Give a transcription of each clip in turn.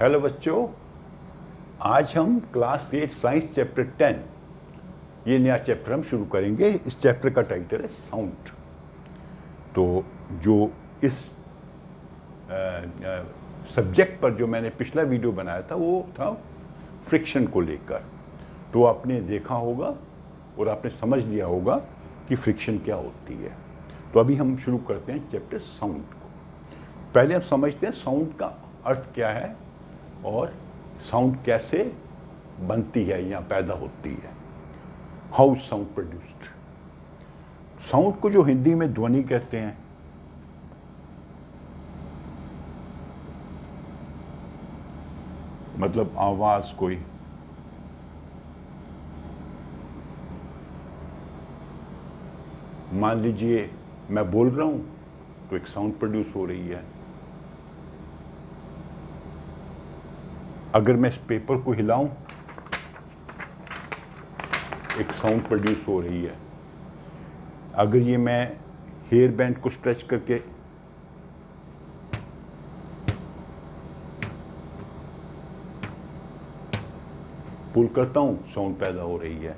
Hello बच्चों, आज हम क्लास 8 साइंस चैप्टर 10 ये नया चैप्टर हम शुरू करेंगे। इस चैप्टर का टाइटल है साउंड। तो जो इस सब्जेक्ट पर जो मैंने पिछला वीडियो बनाया था वो था फ्रिक्शन को लेकर। तो आपने देखा होगा और आपने समझ लिया होगा कि फ्रिक्शन क्या होती है। तो अभी हम शुरू करते हैं चैप्टर साउंड को। पहले हम समझते हैं साउंड का अर्थ क्या है और साउंड कैसे बनती है या पैदा होती है। How sound produced. साउंड को जो हिंदी में ध्वनि कहते हैं, मतलब आवाज कोई। मान लीजिए मैं बोल रहा हूं तो एक साउंड प्रोड्यूस हो रही है। अगर मैं इस पेपर को हिलाऊं एक साउंड प्रोड्यूस हो रही है। अगर ये मैं हेयर बैंड को स्ट्रेच करके पुल करता हूं, साउंड पैदा हो रही है।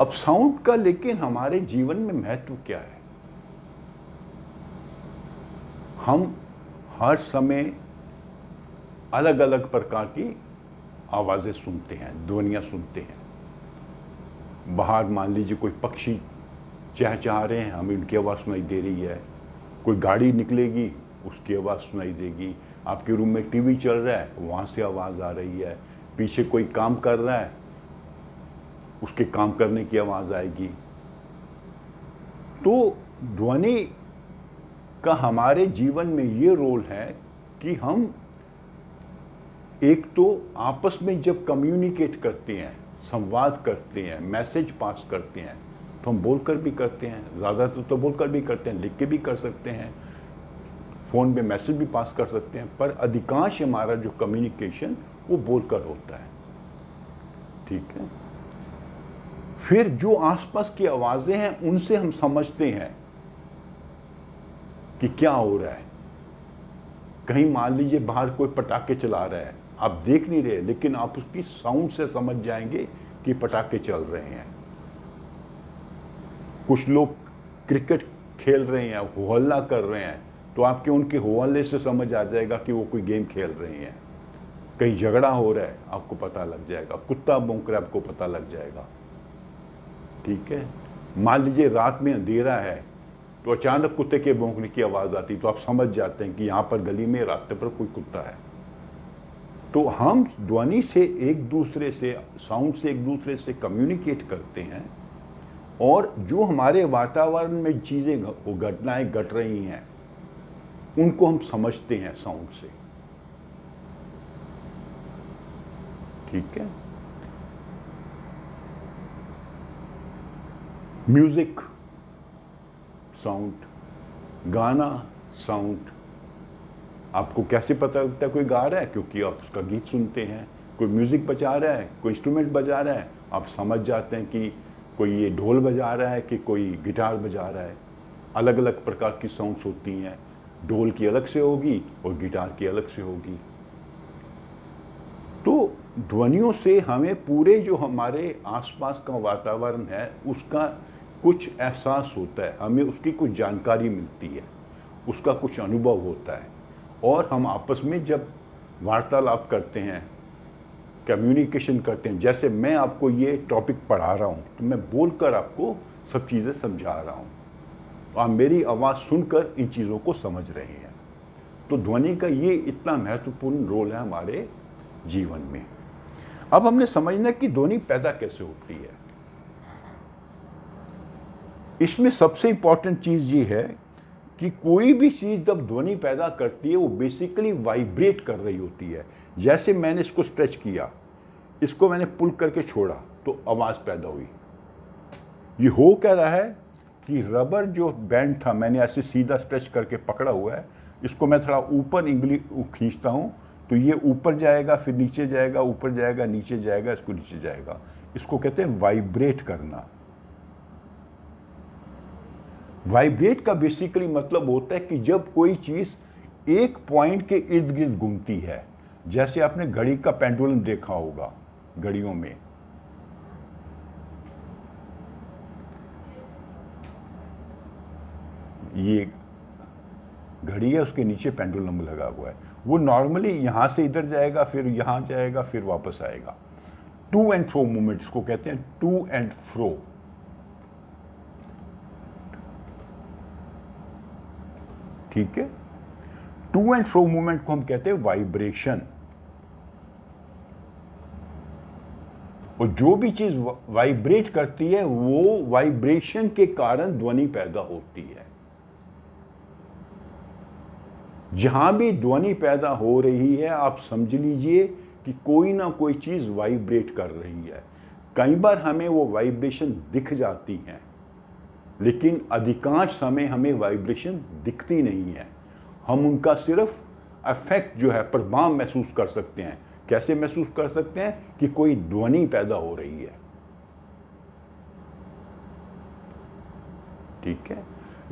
अब साउंड का लेकिन हमारे जीवन में महत्व क्या है? हम हर समय अलग अलग प्रकार की आवाज़ें सुनते हैं, ध्वनियाँ सुनते हैं। बाहर मान लीजिए कोई पक्षी चहचहा रहे हैं, हमें उनकी आवाज़ सुनाई दे रही है। कोई गाड़ी निकलेगी, उसकी आवाज़ सुनाई देगी। आपके रूम में टीवी चल रहा है, वहाँ से आवाज़ आ रही है। पीछे कोई काम कर रहा है, उसके काम करने की आवाज़ आएगी। तो ध्वनि का हमारे जीवन में ये रोल है कि हम एक तो आपस में जब कम्युनिकेट करते हैं, संवाद करते हैं, मैसेज पास करते हैं, तो हम बोलकर भी करते हैं। ज़्यादातर तो बोलकर भी करते हैं, लिख के भी कर सकते हैं, फ़ोन पे मैसेज भी पास कर सकते हैं, पर अधिकांश हमारा जो कम्युनिकेशन वो बोलकर होता है। ठीक है। फिर जो आसपास की आवाज़ें हैं उनसे हम समझते हैं कि क्या हो रहा है। कहीं मान लीजिए बाहर कोई पटाखे चला रहा है, आप देख नहीं रहे, लेकिन आप उसकी साउंड से समझ जाएंगे कि पटाखे चल रहे हैं। कुछ लोग क्रिकेट खेल रहे हैं, हो हल्ला कर रहे हैं, तो आपके उनके हो हल्ले से समझ आ जाएगा कि वो कोई गेम खेल रहे हैं। कहीं झगड़ा हो रहा है, आपको पता लग जाएगा। कुत्ता भौंक रहा है, आपको पता लग जाएगा। ठीक है। मान लीजिए रात में अंधेरा है, तो अचानक कुत्ते के भौंकने की आवाज़ आती, तो आप समझ जाते हैं कि यहाँ पर गली में रास्ते पर कोई कुत्ता है। तो हम ध्वनि से एक दूसरे से, साउंड से एक दूसरे से कम्युनिकेट करते हैं, और जो हमारे वातावरण में चीज़ें घटनाएं घट रही हैं उनको हम समझते हैं साउंड से। ठीक है। म्यूजिक साउंड, गाना साउंड। आपको कैसे पता लगता है कोई गा रहा है? क्योंकि आप उसका गीत सुनते हैं। कोई म्यूजिक बजा रहा है, कोई इंस्ट्रूमेंट बजा रहा है, आप समझ जाते हैं कि कोई ये ढोल बजा रहा है कि कोई गिटार बजा रहा है। अलग अलग प्रकार की साउंड्स होती हैं। ढोल की अलग से होगी और गिटार की अलग से होगी। तो ध्वनियों से हमें पूरे जो हमारे आसपास का वातावरण है उसका कुछ एहसास होता है, हमें उसकी कुछ जानकारी मिलती है, उसका कुछ अनुभव होता है। और हम आपस में जब वार्तालाप करते हैं, कम्युनिकेशन करते हैं, जैसे मैं आपको ये टॉपिक पढ़ा रहा हूँ तो मैं बोलकर आपको सब चीज़ें समझा रहा हूँ, तो आप मेरी आवाज़ सुनकर इन चीज़ों को समझ रहे हैं। तो ध्वनि का ये इतना महत्वपूर्ण रोल है हमारे जीवन में। अब हमने समझना कि ध्वनि पैदा कैसे होती है। इसमें सबसे इंपॉर्टेंट चीज़ ये है कि कोई भी चीज़ जब ध्वनि पैदा करती है वो बेसिकली वाइब्रेट कर रही होती है। जैसे मैंने इसको स्ट्रेच किया, इसको मैंने पुल करके छोड़ा तो आवाज़ पैदा हुई। ये हो क्या रहा है कि रबर जो बैंड था, मैंने ऐसे सीधा स्ट्रेच करके पकड़ा हुआ है, इसको मैं थोड़ा ऊपर खींचता हूँ तो ये ऊपर जाएगा, फिर नीचे जाएगा, ऊपर जाएगा, नीचे जाएगा, इसको नीचे जाएगा। इसको कहते हैं वाइब्रेट करना। वाइब्रेट का बेसिकली मतलब होता है कि जब कोई चीज़ एक पॉइंट के इर्द गिर्द घूमती है। जैसे आपने घड़ी का पेंडुलम देखा होगा घड़ियों में, ये घड़ी है, उसके नीचे पेंडुलम लगा हुआ है। वो नॉर्मली यहां से इधर जाएगा, फिर यहां जाएगा, फिर वापस आएगा। टू एंड फ्रो मूवमेंट इसको कहते हैं, टू एंड फ्रो। ठीक है, टू एंड फ्रो मूवमेंट को हम कहते हैं वाइब्रेशन। और जो भी चीज वाइब्रेट करती है वो वाइब्रेशन के कारण ध्वनि पैदा होती है। जहां भी ध्वनि पैदा हो रही है आप समझ लीजिए कि कोई ना कोई चीज वाइब्रेट कर रही है। कई बार हमें वो वाइब्रेशन दिख जाती है, लेकिन अधिकांश समय हमें वाइब्रेशन दिखती नहीं है। हम उनका सिर्फ इफेक्ट जो है, प्रभाव महसूस कर सकते हैं। कैसे महसूस कर सकते हैं? कि कोई ध्वनि पैदा हो रही है। ठीक है,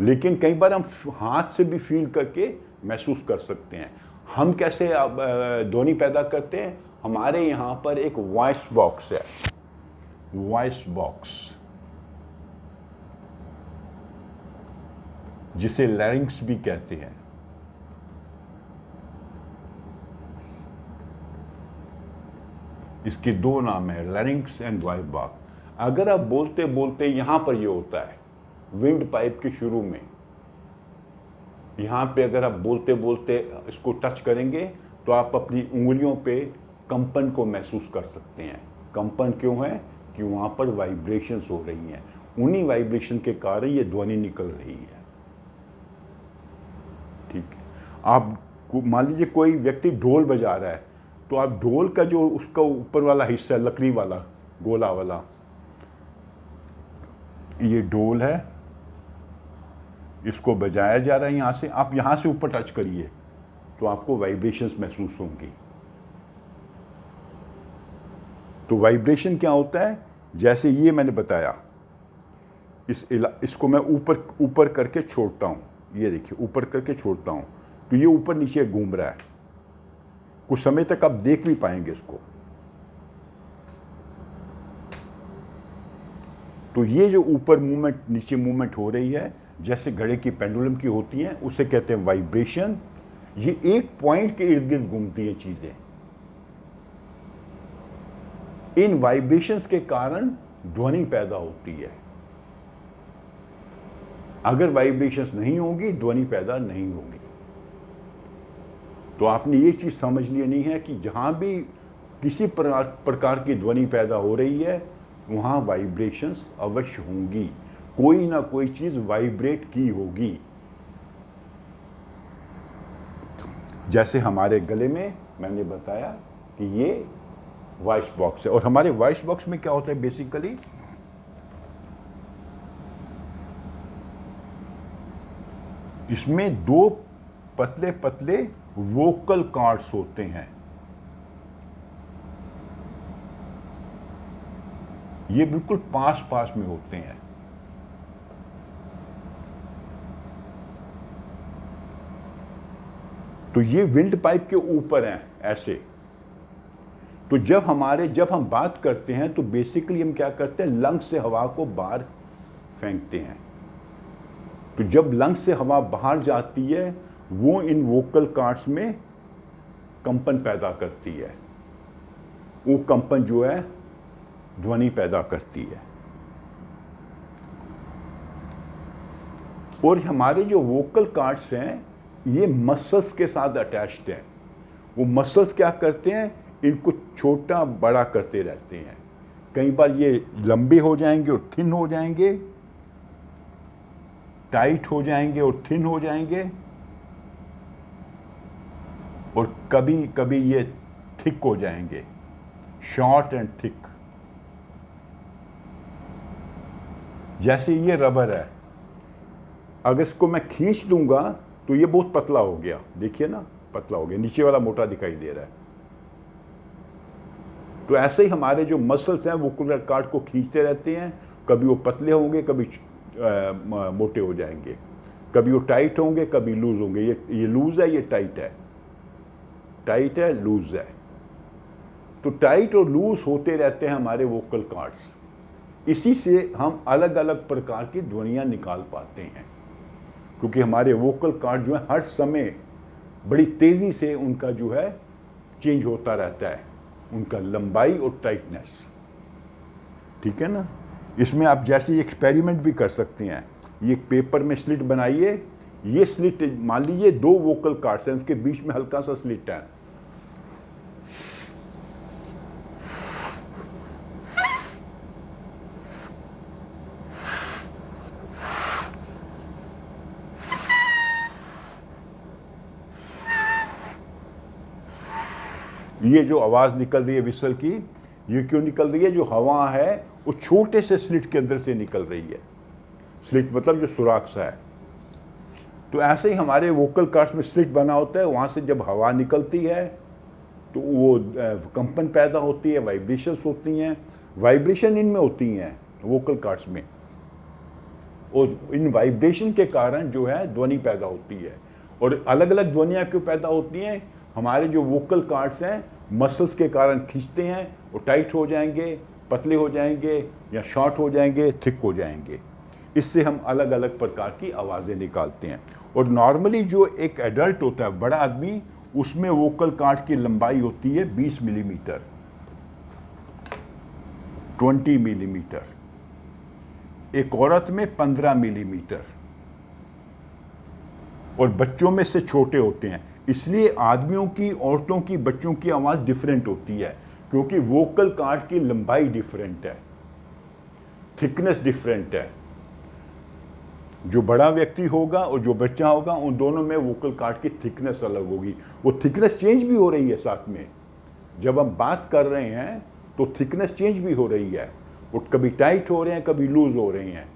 लेकिन कई बार हम हाथ से भी फील करके महसूस कर सकते हैं। हम कैसे ध्वनि पैदा करते हैं? हमारे यहां पर एक वॉइस बॉक्स है, वॉइस बॉक्स, जिसे लैरिंक्स भी कहते हैं। इसके दो नाम है, लैरिंक्स एंड वॉइस बॉक्स। अगर आप बोलते बोलते यहां पर ये होता है, विंड पाइप के शुरू में यहां पे अगर आप बोलते बोलते इसको टच करेंगे तो आप अपनी उंगलियों पे कंपन को महसूस कर सकते हैं। कंपन क्यों है? कि वहां पर वाइब्रेशंस हो रही हैं। उन्हीं वाइब्रेशन के कारण ये ध्वनि निकल रही है। ठीक है, आप मान लीजिए कोई व्यक्ति ढोल बजा रहा है, तो आप ढोल का जो उसका ऊपर वाला हिस्सा, लकड़ी वाला, गोला वाला, ये ढोल है, इसको बजाया जा रहा है यहां से। आप यहां से ऊपर टच करिए तो आपको वाइब्रेशंस महसूस होंगी। तो वाइब्रेशन क्या होता है? जैसे ये मैंने बताया, इसको मैं ऊपर करके छोड़ता हूं, ये देखिए ऊपर करके छोड़ता हूं, तो ये ऊपर नीचे घूम रहा है। कुछ समय तक आप देख भी पाएंगे इसको। तो ये जो ऊपर मूवमेंट नीचे मूवमेंट हो रही है, जैसे घड़े की पेंडुलम की होती है, उसे कहते हैं वाइब्रेशन। ये एक पॉइंट के इर्द गिर्द घूमती है चीजें। इन वाइब्रेशंस के कारण ध्वनि पैदा होती है। अगर वाइब्रेशंस नहीं होगी, ध्वनि पैदा नहीं होगी। तो आपने ये चीज समझ लेनी है कि जहां भी किसी प्रकार की ध्वनि पैदा हो रही है, वहां वाइब्रेशंस अवश्य होंगी। कोई ना कोई चीज वाइब्रेट की होगी। जैसे हमारे गले में मैंने बताया कि ये वॉइस बॉक्स है। और हमारे वॉइस बॉक्स में क्या होता है बेसिकली? इसमें दो पतले पतले वोकल कॉर्ड्स होते हैं। ये बिल्कुल पास पास में होते हैं। तो ये विंड पाइप के ऊपर हैं ऐसे। तो जब हम बात करते हैं तो बेसिकली हम क्या करते हैं? लंग्स से हवा को बाहर फेंकते हैं। तो जब लंग्स से हवा बाहर जाती है, वो इन वोकल कॉर्ड्स में कंपन पैदा करती है। वो कंपन जो है ध्वनि पैदा करती है। और हमारे जो वोकल कॉर्ड्स हैं, ये मसल्स के साथ अटैच्ड हैं। वो मसल्स क्या करते हैं? इनको छोटा बड़ा करते रहते हैं। कई बार ये लंबे हो जाएंगे और थिन हो जाएंगे, टाइट हो जाएंगे और थिन हो जाएंगे, और कभी कभी ये थिक हो जाएंगे, शॉर्ट एंड थिक। जैसे ये रबर है, अगर इसको मैं खींच दूंगा तो ये बहुत पतला हो गया, देखिए ना, पतला हो गया, नीचे वाला मोटा दिखाई दे रहा है। तो ऐसे ही हमारे जो मसल्स हैं वो वोकल कॉर्ड को खींचते रहते हैं, कभी वो पतले होंगे, कभी मोटे हो जाएंगे। कभी वो टाइट होंगे, कभी लूज होंगे। ये लूज है, ये टाइट है, टाइट है, लूज है। तो टाइट और लूज होते रहते हैं हमारे वोकल कॉर्ड्स। इसी से हम अलग अलग प्रकार की ध्वनियाँ निकाल पाते हैं, क्योंकि हमारे वोकल कॉर्ड जो है हर समय बड़ी तेज़ी से उनका जो है चेंज होता रहता है, उनका लंबाई और टाइटनेस। ठीक है ना। इसमें आप जैसे एक्सपेरिमेंट भी कर सकते हैं। ये पेपर में स्लिट बनाइए, ये स्लिट मान लीजिए 2 वोकल कॉर्ड्स हैं, उसके बीच में हल्का सा स्लिट है। ये जो आवाज़ निकल रही है विसल की, ये क्यों निकल रही है? जो हवा है वो छोटे से स्लिट के अंदर से निकल रही है। स्लिट मतलब जो सुराख सा है। तो ऐसे ही हमारे वोकल कॉर्ड्स में स्लिट बना होता है, वहाँ से जब हवा निकलती है तो वो कंपन पैदा होती है, वाइब्रेशंस होती हैं। वाइब्रेशन इनमें होती हैं वोकल कॉर्ड्स में, और इन वाइब्रेशन के कारण जो है ध्वनि पैदा होती है। और अलग अलग ध्वनियाँ क्यों पैदा होती हैं? हमारे जो वोकल कॉर्ड्स हैं मसल्स के कारण खींचते हैं, वो टाइट हो जाएंगे, पतले हो जाएंगे, या शॉर्ट हो जाएंगे, थिक हो जाएंगे। इससे हम अलग अलग प्रकार की आवाज़ें निकालते हैं। और नॉर्मली जो एक एडल्ट होता है, बड़ा आदमी, उसमें वोकल कॉर्ड की लंबाई होती है 20 मिलीमीटर, 20 मिलीमीटर। एक औरत में 15 मिलीमीटर, और बच्चों में से छोटे होते हैं। इसलिए आदमियों की, औरतों की, बच्चों की आवाज़ डिफरेंट होती है, क्योंकि वोकल कॉर्ड की लंबाई डिफरेंट है, थिकनेस डिफरेंट है। जो बड़ा व्यक्ति होगा और जो बच्चा होगा, उन दोनों में वोकल कॉर्ड की थिकनेस अलग होगी। वो थिकनेस चेंज भी हो रही है साथ में। जब हम बात कर रहे हैं तो थिकनेस चेंज भी हो रही है, वो कभी टाइट हो रहे हैं, कभी लूज हो रहे हैं।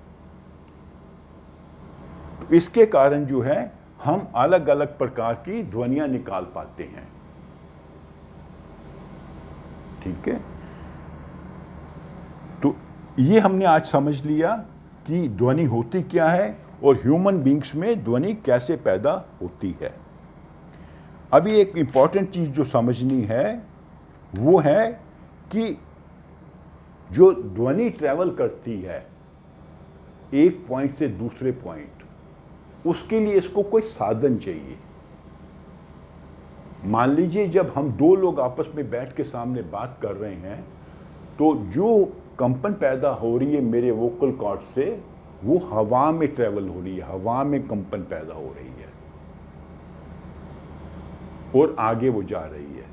तो इसके कारण जो है हम अलग अलग प्रकार की ध्वनियां निकाल पाते हैं। ठीक है। तो ये हमने आज समझ लिया कि ध्वनि होती क्या है और ह्यूमन बींग्स में ध्वनि कैसे पैदा होती है। अभी एक इंपॉर्टेंट चीज जो समझनी है वो है कि जो ध्वनि ट्रैवल करती है एक पॉइंट से दूसरे पॉइंट, उसके लिए इसको कोई साधन चाहिए। मान लीजिए जब हम 2 लोग आपस में बैठ के सामने बात कर रहे हैं, तो जो कंपन पैदा हो रही है मेरे वोकल कॉर्ड से, वो हवा में ट्रैवल हो रही है, हवा में कंपन पैदा हो रही है और आगे वो जा रही है।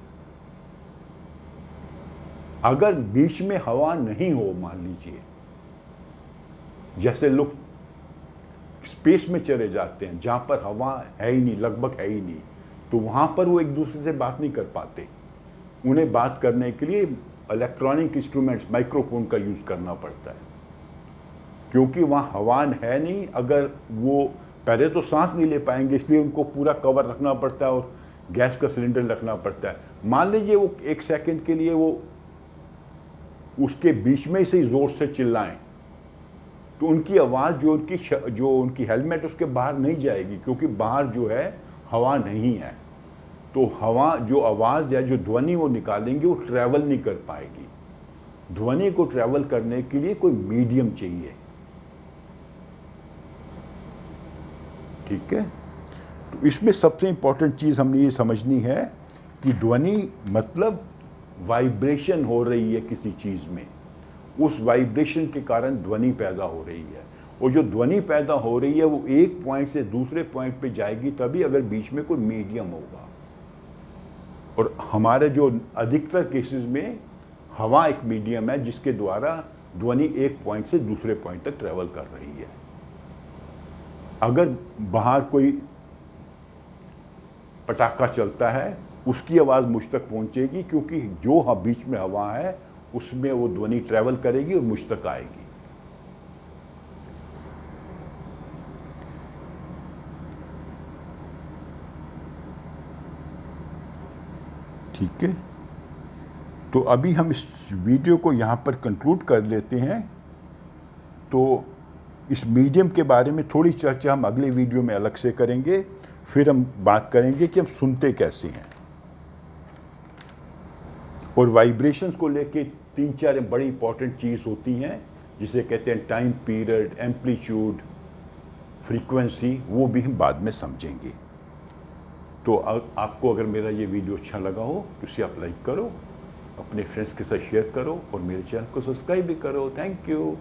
अगर बीच में हवा नहीं हो, मान लीजिए जैसे लोग स्पेस में चले जाते हैं जहां पर हवा है ही नहीं, लगभग है ही नहीं, तो वहां पर वो एक दूसरे से बात नहीं कर पाते। उन्हें बात करने के लिए इलेक्ट्रॉनिक इंस्ट्रूमेंट्स, माइक्रोफोन का यूज करना पड़ता है, क्योंकि वहाँ हवा है नहीं। अगर वो पहले तो सांस नहीं ले पाएंगे, इसलिए उनको पूरा कवर रखना पड़ता है और गैस का सिलेंडर रखना पड़ता है। मान लीजिए वो 1 सेकंड के लिए वो उसके बीच में से जोर से चिल्लाएं, तो उनकी आवाज़ जो उनकी हेलमेट उसके बाहर नहीं जाएगी, क्योंकि बाहर जो है हवा नहीं है। तो हवा, जो आवाज़ है, जो ध्वनि वो निकालेंगे, वो ट्रैवल नहीं कर पाएगी। ध्वनि को ट्रैवल करने के लिए कोई मीडियम चाहिए। ठीक है। तो इसमें सबसे इंपॉर्टेंट चीज़ हमने ये समझनी है कि ध्वनि मतलब वाइब्रेशन हो रही है किसी चीज़ में, उस वाइब्रेशन के कारण ध्वनि पैदा हो रही है। और जो ध्वनि पैदा हो रही है वो एक पॉइंट से दूसरे पॉइंट पे जाएगी तभी, अगर बीच में कोई मीडियम होगा। और हमारे जो अधिकतर केसेस में हवा एक मीडियम है जिसके द्वारा ध्वनि एक पॉइंट से दूसरे पॉइंट तक ट्रैवल कर रही है। अगर बाहर कोई पटाखा चलता है, उसकी आवाज़ मुझ तक पहुंचेगी, क्योंकि जो बीच में हवा है उसमें वो ध्वनि ट्रैवल करेगी और मुझ तक आएगी। ठीक है। तो अभी हम इस वीडियो को यहाँ पर कंक्लूड कर लेते हैं। तो इस मीडियम के बारे में थोड़ी चर्चा हम अगले वीडियो में अलग से करेंगे। फिर हम बात करेंगे कि हम सुनते कैसे हैं, और वाइब्रेशंस को लेके 3-4 बड़ी इंपॉर्टेंट चीज़ होती हैं, जिसे कहते हैं टाइम पीरियड, एम्पलीट्यूड, फ्रीक्वेंसी, वो भी हम बाद में समझेंगे। तो आपको अगर मेरा ये वीडियो अच्छा लगा हो तो इसे आप लाइक करो, अपने फ्रेंड्स के साथ शेयर करो और मेरे चैनल को सब्सक्राइब भी करो। Thank you.